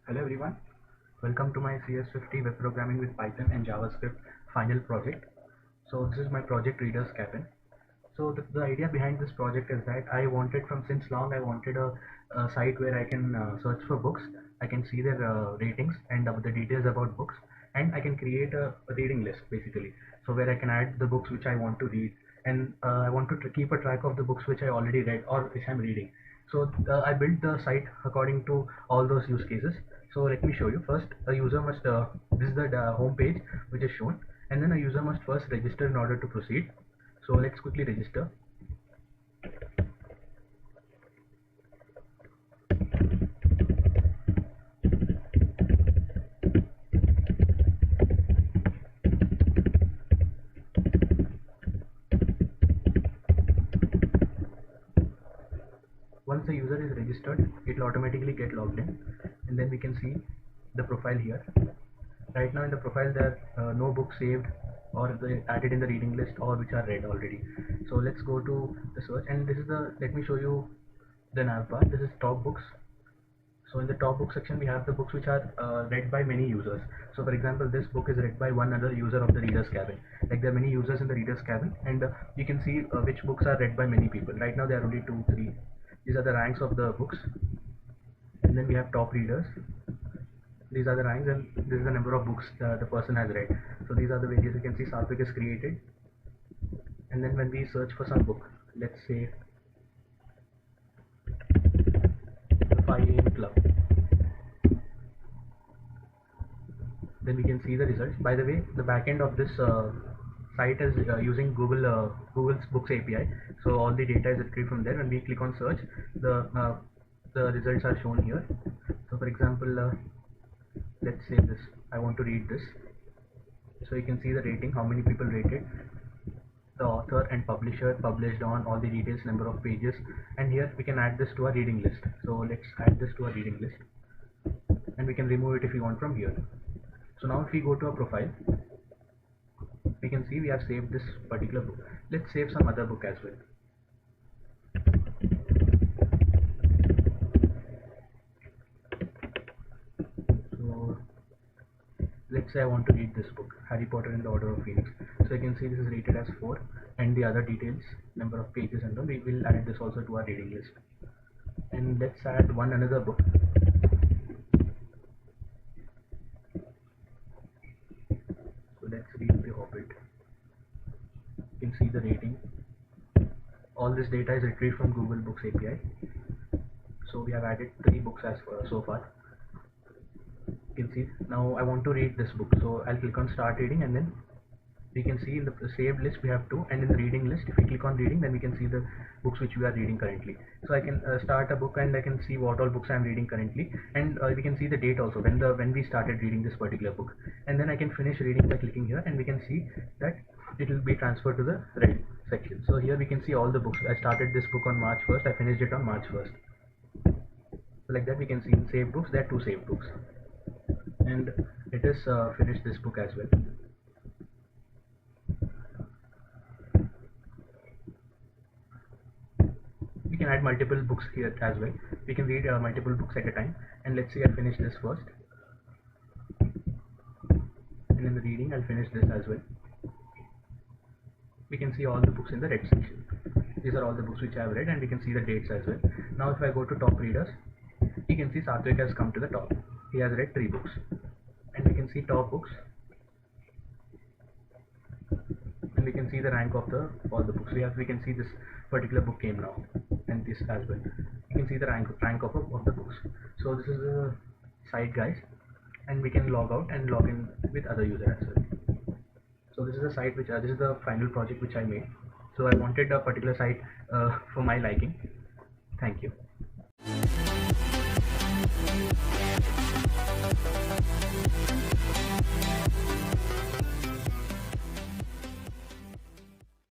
Hello everyone, welcome to my CS50 web programming with Python and JavaScript final project. So this is my project Reader's Cabin. So the idea behind this project is that I wanted from since long I wanted a site where I can search for books, I can see their ratings and the details about books, and I can create a reading list basically. So where I can add the books which I want to read, and I want to keep a track of the books which I already read or which I'm reading. So I built the site according to all those use cases. So let me show you. First, a user must this is the home page which is shown, and then a user must first register in order to proceed. So let's quickly register. Once the user is registered, it will automatically get logged in, and then we can see the profile here. Right now in the profile there are no books saved or they added in the reading list or which are read already. So let's go to the search, and this is the let me show you the nav bar. This is top books. So in the top book section we have the books which are read by many users. So for example, this book is read by one other user of the Reader's Cabin. Like there are many users in the Reader's Cabin, and you can see which books are read by many people. Right now there are only 2 3. These are the ranks of the books, and then we have top readers. These are the ranks, and this is the number of books the person has read. So these are the ways you can see Satvik is created. And then when we search for some book, let's say the 5 AM Club, then we can see the results. By the way, the backend of this site is using Google's Books API. So all the data is retrieved from there. When we click on search, the results are shown here. So for example, let's say this. I want to read this. So you can see the rating, how many people rated, the author and publisher, published on, all the details, number of pages, and here we can add this to our reading list. So let's add this to our reading list, and we can remove it if we want from here. So now if we go to our profile, we can see we have saved this particular book. Let's save some other book as well. So let's say I want to read this book, Harry Potter and the Order of Phoenix. So you can see this is rated as 4, and the other details, number of pages and all, we will add this also to our reading list. And let's add one another book. So let's read The Hobbit. You can see the rating. All this data is retrieved from Google Books API. So we have added 3 books as so far. You can see now I want to read this book, so I'll click on start reading, and then we can see in the saved list we have 2, and in the reading list if we click on reading, then we can see the books which we are reading currently. So I can start a book, and I can see what all books I am reading currently, and we can see the date also when we started reading this particular book, and then I can finish reading by clicking here, and we can see that it will be transferred to the read section. So here we can see all the books. I started this book on March 1st, I finished it on March 1st. So like that we can see in saved books there are 2 saved books, and it is finished this book as well. We can add multiple books here as well. We can read multiple books at a time, and let's say I finish this first, and in the reading I'll finish this as well. We can see all the books in the read section. These are all the books which I have read, and we can see the dates as well. Now if I go to top readers, you can see Satvik has come to the top. He has read 3 books, and we can see top books, and we can see the rank of all the books. We can see this particular book came now, and this as well. You can see the rank of the books. So this is the site, guys, and we can log out and log in with other users as well. So this is the site which this is the final project which I made. So I wanted a particular site for my liking.